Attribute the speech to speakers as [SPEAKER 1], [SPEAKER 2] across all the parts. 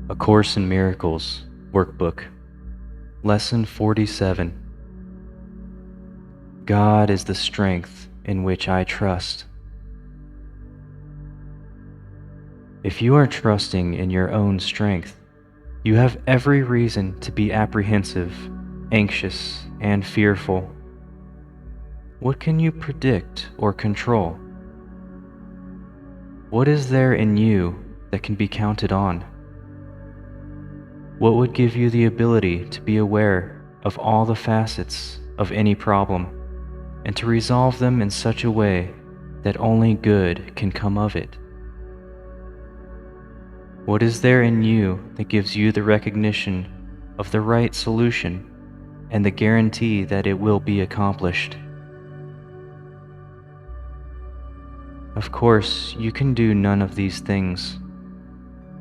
[SPEAKER 1] A Course in Miracles, Workbook, Lesson 47. God is the strength in which I trust. If you are trusting in your own strength, you have every reason to be apprehensive, anxious, and fearful. What can you predict or control? What is there in you that can be counted on? What would give you the ability to be aware of all the facets of any problem and to resolve them in such a way that only good can come of it? What is there in you that gives you the recognition of the right solution and the guarantee that it will be accomplished? Of course, you can do none of these things.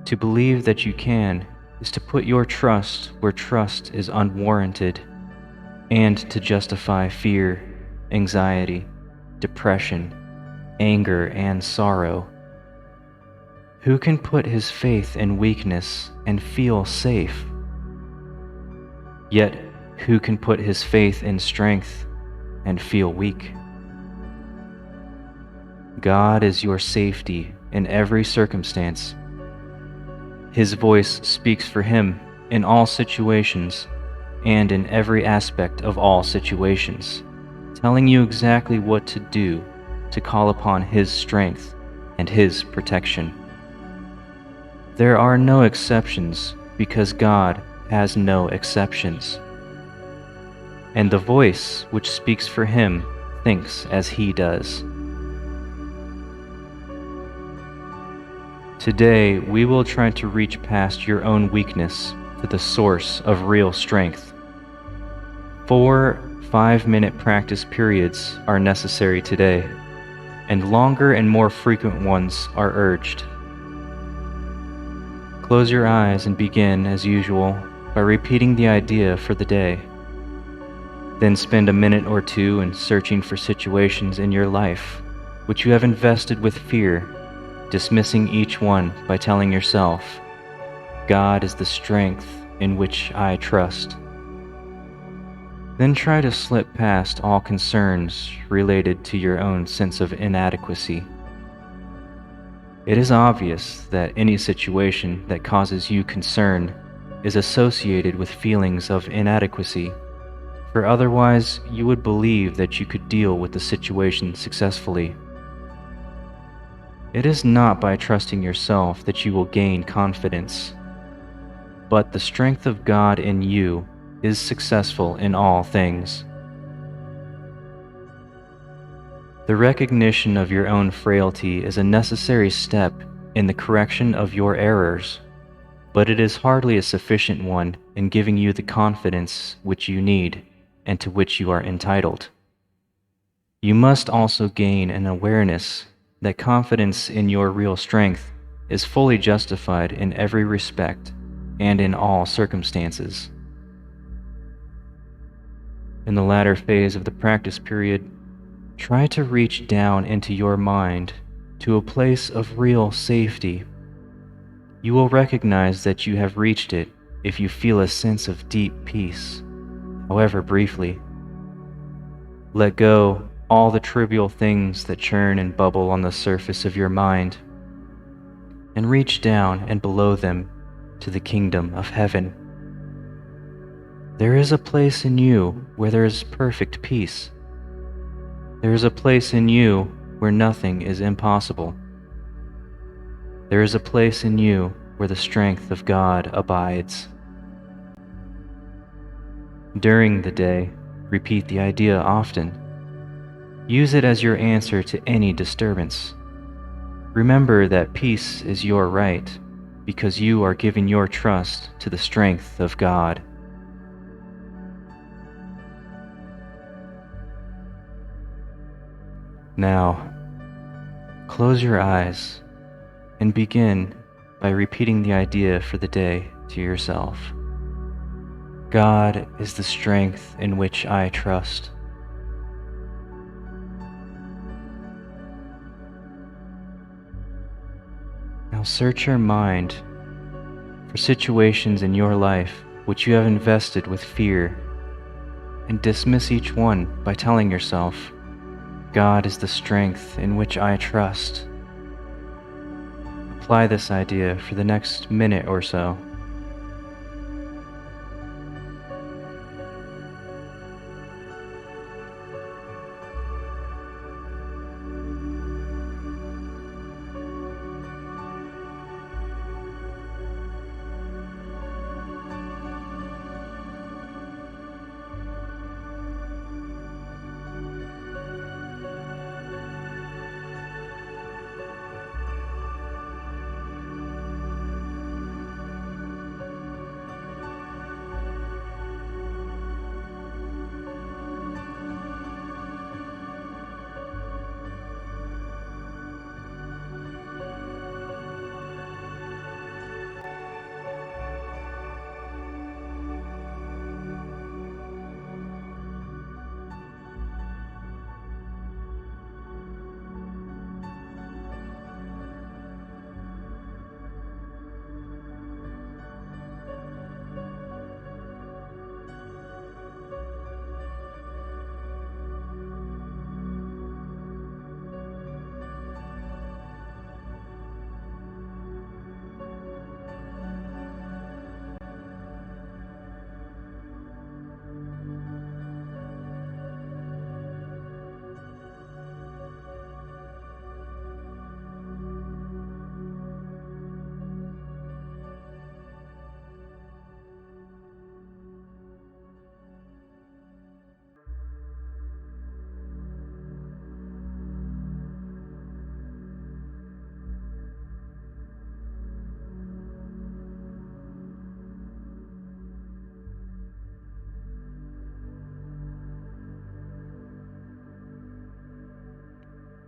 [SPEAKER 1] To believe that you can is to put your trust where trust is unwarranted, and to justify fear, anxiety, depression, anger, and sorrow. Who can put his faith in weakness and feel safe? Yet, who can put his faith in strength and feel weak? God is your safety in every circumstance. His voice speaks for him in all situations and in every aspect of all situations, telling you exactly what to do to call upon his strength and his protection. There are no exceptions because God has no exceptions. And the voice which speaks for him thinks as he does. Today, we will try to reach past your own weakness to the source of real strength. 4 5-minute practice periods are necessary today, and longer and more frequent ones are urged. Close your eyes and begin, as usual, by repeating the idea for the day. Then spend a minute or two in searching for situations in your life which you have invested with fear, dismissing each one by telling yourself, God is the strength in which I trust. Then try to slip past all concerns related to your own sense of inadequacy. It is obvious that any situation that causes you concern is associated with feelings of inadequacy, for otherwise you would believe that you could deal with the situation successfully. It is not by trusting yourself that you will gain confidence, but the strength of God in you is successful in all things. The recognition of your own frailty is a necessary step in the correction of your errors, but it is hardly a sufficient one in giving you the confidence which you need and to which you are entitled. You must also gain an awareness that confidence in your real strength is fully justified in every respect and in all circumstances. In the latter phase of the practice period, try to reach down into your mind to a place of real safety. You will recognize that you have reached it if you feel a sense of deep peace, however briefly. Let go all the trivial things that churn and bubble on the surface of your mind, and reach down and below them to the kingdom of heaven. There is a place in you where there is perfect peace. There is a place in you where nothing is impossible. There is a place in you where the strength of God abides. During the day, repeat the idea often. Use it as your answer to any disturbance. Remember that peace is your right, because you are giving your trust to the strength of God. Now, close your eyes and begin by repeating the idea for the day to yourself. God is the strength in which I trust. Now search your mind for situations in your life which you have invested with fear, and dismiss each one by telling yourself, God is the strength in which I trust. Apply this idea for the next minute or so.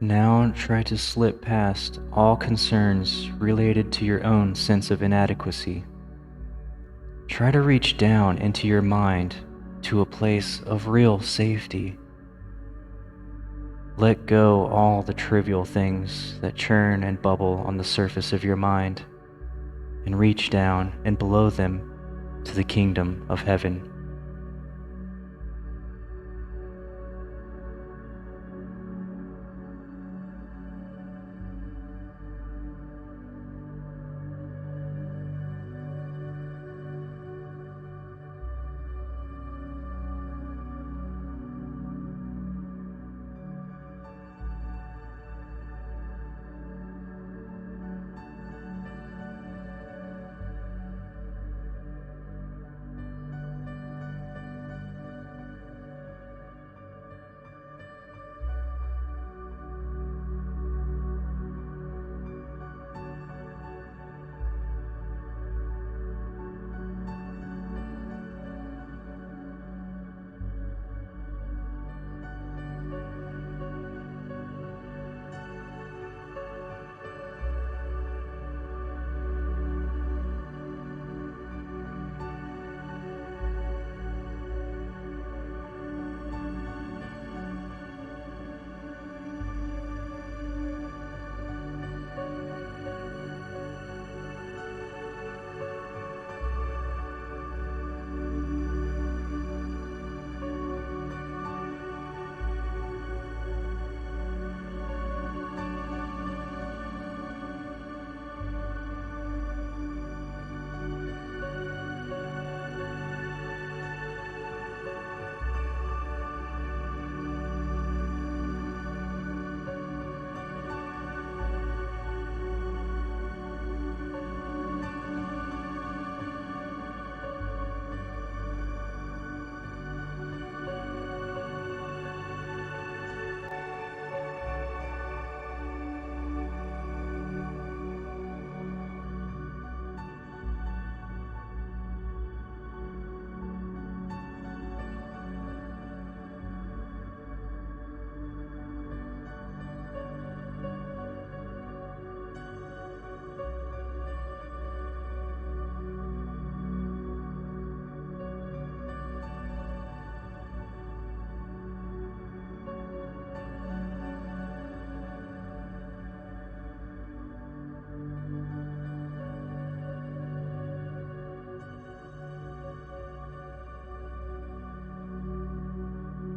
[SPEAKER 1] Now try to slip past all concerns related to your own sense of inadequacy. Try to reach down into your mind to a place of real safety. Let go all the trivial things that churn and bubble on the surface of your mind, and reach down and below them to the kingdom of heaven.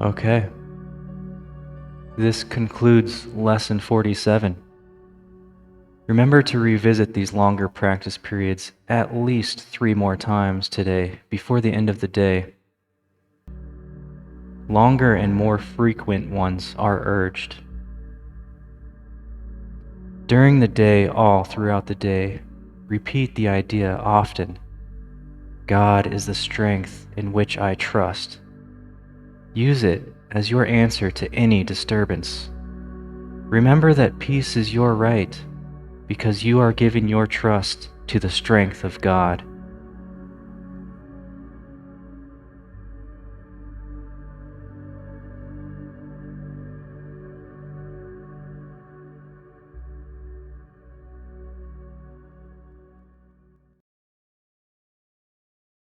[SPEAKER 1] Okay. This concludes Lesson 47. Remember to revisit these longer practice periods at least 3 more times today before the end of the day. Longer and more frequent ones are urged. During the day, all throughout the day, repeat the idea often. God is the strength in which I trust. Use it as your answer to any disturbance. Remember that peace is your right because you are giving your trust to the strength of God.